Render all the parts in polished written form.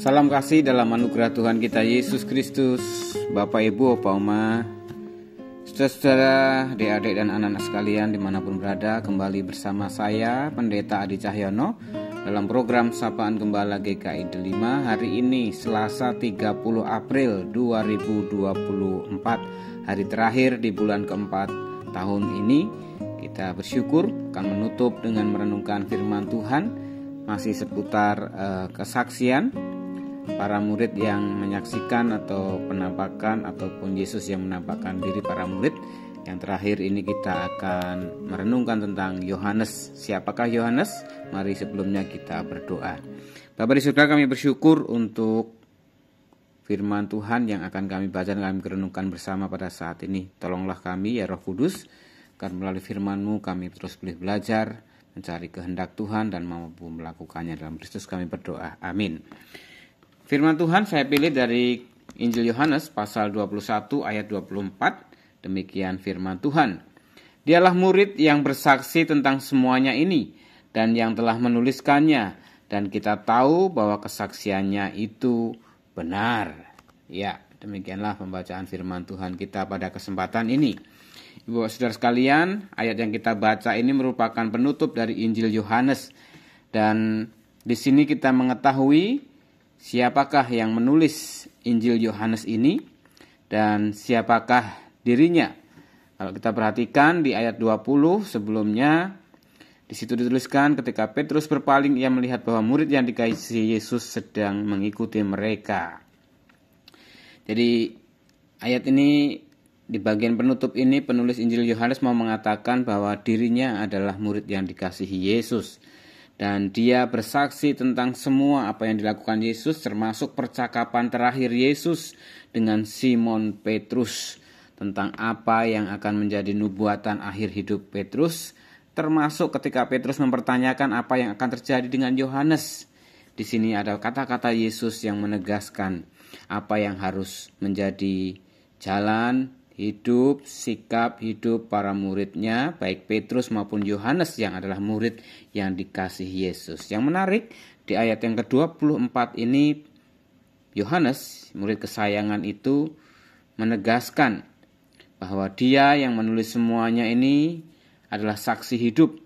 Salam kasih dalam anugerah Tuhan kita Yesus Kristus. Bapak, Ibu, Opa, Oma, saudara-saudara, adik-adik dan anak-anak sekalian dimanapun berada, kembali bersama saya Pendeta Adi Cahyono dalam program Sapaan Gembala GKI Delima. Hari ini Selasa 30 April 2024, hari terakhir di bulan keempat tahun ini. Kita bersyukur akan menutup dengan merenungkan firman Tuhan, masih seputar kesaksian para murid yang menyaksikan atau penampakan ataupun Yesus yang menampakkan diri para murid. Yang terakhir ini kita akan merenungkan tentang Yohanes. Siapakah Yohanes? Mari sebelumnya kita berdoa. Bapak dan Saudara, kami bersyukur untuk firman Tuhan yang akan kami baca dan kami renungkan bersama pada saat ini. Tolonglah kami ya Roh Kudus, agar melalui firman-Mu kami terus boleh belajar, mencari kehendak Tuhan dan mampu melakukannya. Dalam Kristus kami berdoa. Amin. Firman Tuhan saya pilih dari Injil Yohanes pasal 21 ayat 24. Demikian firman Tuhan. Dialah murid yang bersaksi tentang semuanya ini dan yang telah menuliskannya, dan kita tahu bahwa kesaksiannya itu benar. Ya, demikianlah pembacaan firman Tuhan kita pada kesempatan ini. Ibu saudara sekalian, ayat yang kita baca ini merupakan penutup dari Injil Yohanes. Dan di sini kita mengetahui siapakah yang menulis Injil Yohanes ini dan siapakah dirinya. Kalau kita perhatikan di ayat 20 sebelumnya, di situ dituliskan ketika Petrus berpaling ia melihat bahwa murid yang dikasihi Yesus sedang mengikuti mereka. Jadi ayat ini, di bagian penutup ini, penulis Injil Yohanes mau mengatakan bahwa dirinya adalah murid yang dikasihi Yesus. Dan dia bersaksi tentang semua apa yang dilakukan Yesus, termasuk percakapan terakhir Yesus dengan Simon Petrus, tentang apa yang akan menjadi nubuatan akhir hidup Petrus, termasuk ketika Petrus mempertanyakan apa yang akan terjadi dengan Yohanes. Di sini ada kata-kata Yesus yang menegaskan apa yang harus menjadi jalan hidup, sikap hidup para muridnya, baik Petrus maupun Yohanes yang adalah murid yang dikasihi Yesus. Yang menarik, di ayat yang ke-24 ini, Yohanes, murid kesayangan itu, menegaskan bahwa dia yang menulis semuanya ini adalah saksi hidup,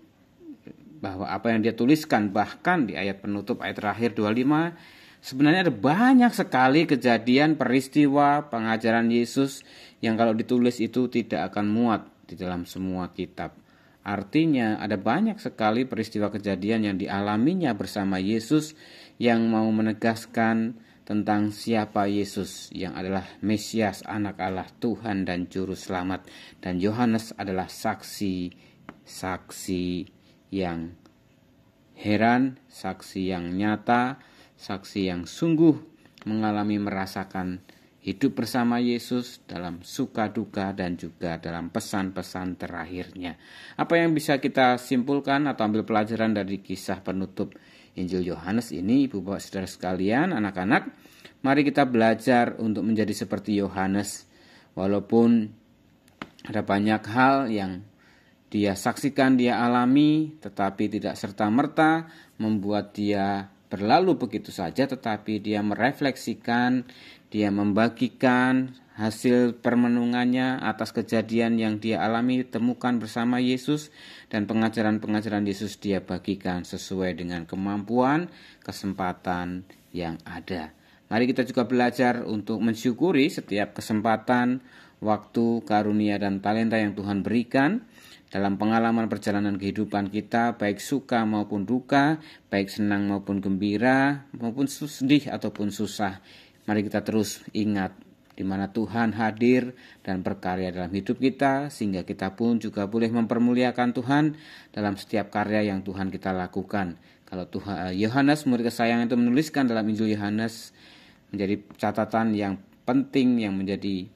bahwa apa yang dia tuliskan, bahkan di ayat penutup, ayat terakhir 25, sebenarnya ada banyak sekali kejadian, peristiwa, pengajaran Yesus yang kalau ditulis itu tidak akan muat di dalam semua kitab. Artinya ada banyak sekali peristiwa kejadian yang dialaminya bersama Yesus yang mau menegaskan tentang siapa Yesus yang adalah Mesias, anak Allah, Tuhan dan Juru Selamat. Dan Yohanes adalah saksi yang heran, saksi yang nyata, saksi yang sungguh mengalami merasakan hidup bersama Yesus dalam suka duka dan juga dalam pesan-pesan terakhirnya. Apa yang bisa kita simpulkan atau ambil pelajaran dari kisah penutup Injil Yohanes ini, Ibu Bapak Saudara sekalian, anak-anak, mari kita belajar untuk menjadi seperti Yohanes. Walaupun ada banyak hal yang dia saksikan, dia alami, tetapi tidak serta-merta membuat dia berlalu begitu saja, tetapi dia merefleksikan, dia membagikan hasil permenungannya atas kejadian yang dia alami, temukan bersama Yesus, dan pengajaran-pengajaran Yesus dia bagikan sesuai dengan kemampuan, kesempatan yang ada. Mari kita juga belajar untuk mensyukuri setiap kesempatan, waktu, karunia, dan talenta yang Tuhan berikan dalam pengalaman perjalanan kehidupan kita, baik suka maupun duka, baik senang maupun gembira, maupun sedih ataupun susah. Mari kita terus ingat di mana Tuhan hadir dan berkarya dalam hidup kita, sehingga kita pun juga boleh mempermuliakan Tuhan dalam setiap karya yang Tuhan kita lakukan. Kalau Yohanes, murid kesayangan itu menuliskan dalam Injil Yohanes, menjadi catatan yang penting yang menjadi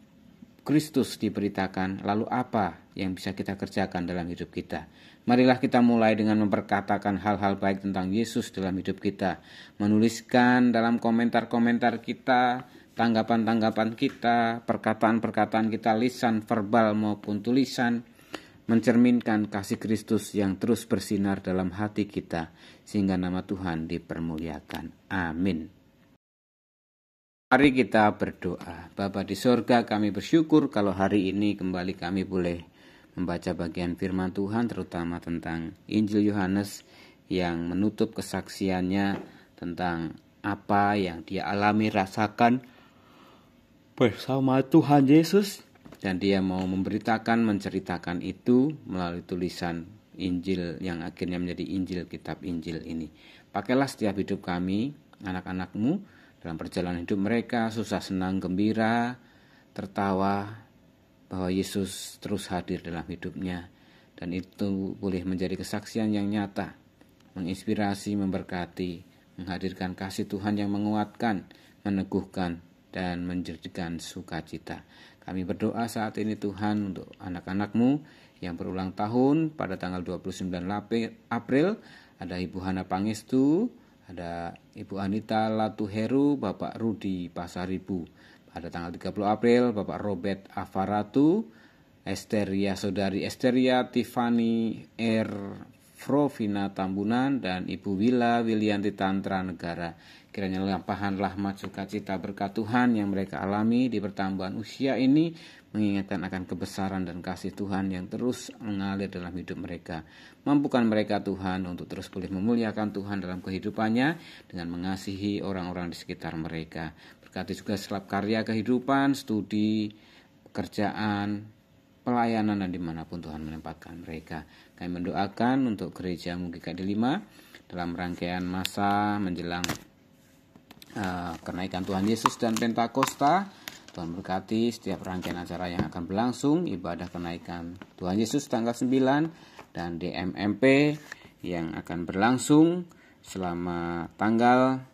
Kristus diberitakan, lalu apa yang bisa kita kerjakan dalam hidup kita? Marilah kita mulai dengan memperkatakan hal-hal baik tentang Yesus dalam hidup kita. Menuliskan dalam komentar-komentar kita, tanggapan-tanggapan kita, perkataan-perkataan kita, lisan, verbal maupun tulisan, mencerminkan kasih Kristus yang terus bersinar dalam hati kita, sehingga nama Tuhan dipermuliakan. Amin. Mari kita berdoa. Bapa di sorga, kami bersyukur kalau hari ini kembali kami boleh membaca bagian firman Tuhan, terutama tentang Injil Yohanes yang menutup kesaksiannya tentang apa yang dia alami, rasakan bersama Tuhan Yesus. Dan dia mau menceritakan itu melalui tulisan Injil yang akhirnya menjadi Injil, kitab Injil ini. Pakailah setiap hidup kami, anak-anak-Mu, dalam perjalanan hidup mereka, susah, senang, gembira, tertawa, bahwa Yesus terus hadir dalam hidupnya. Dan itu boleh menjadi kesaksian yang nyata, menginspirasi, memberkati, menghadirkan kasih Tuhan yang menguatkan, meneguhkan, dan menjadikan sukacita. Kami berdoa saat ini Tuhan untuk anak-anak-Mu yang berulang tahun pada tanggal 29 April. Ada Ibu Hana Pangestu, ada Ibu Anita Latuheru, Bapak Rudi Pasaribu. Pada tanggal 30 April, Bapak Robert Afaratu, Esteria, Saudari Esteria, Tiffany Frovina Tambunan, dan Ibu Wila Wilianti Tantra Negara. Kiranya limpahan rahmat sukacita berkat Tuhan yang mereka alami di pertambahan usia ini, mengingatkan akan kebesaran dan kasih Tuhan yang terus mengalir dalam hidup mereka. Mampukan mereka Tuhan untuk terus boleh memuliakan Tuhan dalam kehidupannya dengan mengasihi orang-orang di sekitar mereka. Berkati juga setiap karya kehidupan, studi, pekerjaan, pelayanan, dan dimanapun Tuhan menempatkan mereka. Kami mendoakan untuk gereja GKI 5 dalam rangkaian masa menjelang kenaikan Tuhan Yesus dan Pentakosta. Tuhan berkati setiap rangkaian acara yang akan berlangsung, ibadah kenaikan Tuhan Yesus tanggal 9 dan DMMP yang akan berlangsung selama tanggal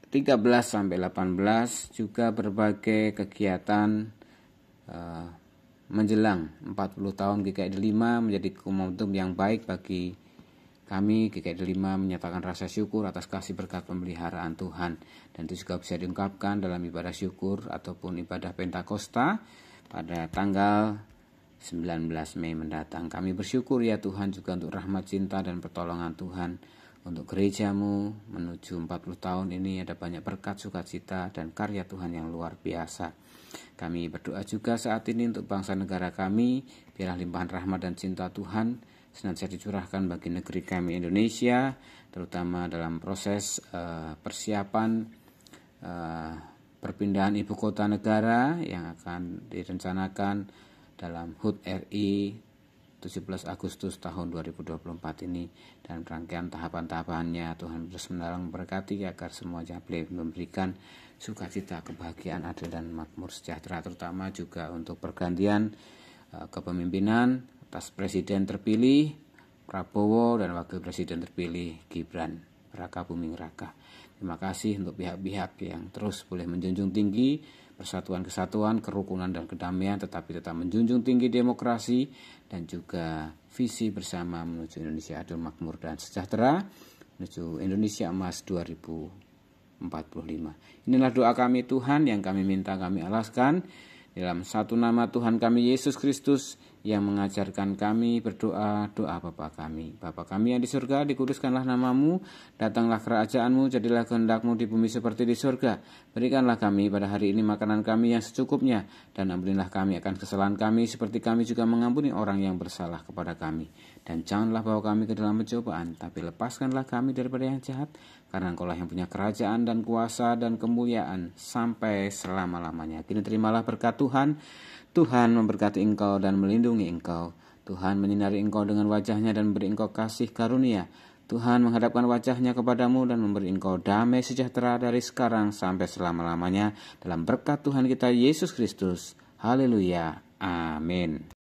13 sampai 18, juga berbagai kegiatan menjelang 40 tahun GKI 5 menjadi momentum yang baik bagi kami GKI 5 menyatakan rasa syukur atas kasih berkat pemeliharaan Tuhan, dan itu juga bisa diungkapkan dalam ibadah syukur ataupun ibadah Pentakosta pada tanggal 19 Mei mendatang. Kami bersyukur ya Tuhan juga untuk rahmat, cinta, dan pertolongan Tuhan untuk gerejamu menuju 40 tahun ini. Ada banyak berkat, sukacita, dan karya Tuhan yang luar biasa. Kami berdoa juga saat ini untuk bangsa negara kami, biarlah limpahan rahmat dan cinta Tuhan senantiasa dicurahkan bagi negeri kami Indonesia, terutama dalam proses persiapan perpindahan ibu kota negara yang akan direncanakan dalam HUT RI 17 Agustus tahun 2024 ini, dan rangkaian tahapan-tahapannya Tuhan terus menolong memberkati agar semuanya boleh memberikan sukacita, kebahagiaan, adil, dan makmur sejahtera, terutama juga untuk pergantian kepemimpinan atas Presiden terpilih Prabowo dan Wakil Presiden terpilih Gibran Raka Buming Raka. Terima kasih untuk pihak-pihak yang terus boleh menjunjung tinggi persatuan, kesatuan, kerukunan, dan kedamaian, tetapi tetap menjunjung tinggi demokrasi dan juga visi bersama menuju Indonesia adil, makmur, dan sejahtera, menuju Indonesia Emas 2045. Inilah doa kami Tuhan yang kami minta, kami alaskan dalam satu nama Tuhan kami Yesus Kristus yang mengajarkan kami berdoa, doa Bapa kami. Bapa kami yang di surga, dikuduskanlah namamu, datanglah kerajaanmu, jadilah kehendakmu di bumi seperti di surga. Berikanlah kami pada hari ini makanan kami yang secukupnya, dan ampunilah kami akan kesalahan kami, seperti kami juga mengampuni orang yang bersalah kepada kami. Dan janganlah bawa kami ke dalam pencobaan, tapi lepaskanlah kami daripada yang jahat, karena Engkaulah yang punya kerajaan dan kuasa dan kemuliaan sampai selama-lamanya. Kini terimalah berkat Tuhan. Tuhan memberkati engkau dan melindungi engkau. Tuhan menyinari engkau dengan wajahnya dan memberi engkau kasih karunia. Tuhan menghadapkan wajahnya kepadamu dan memberi engkau damai sejahtera dari sekarang sampai selama-lamanya. Dalam berkat Tuhan kita Yesus Kristus. Haleluya. Amin.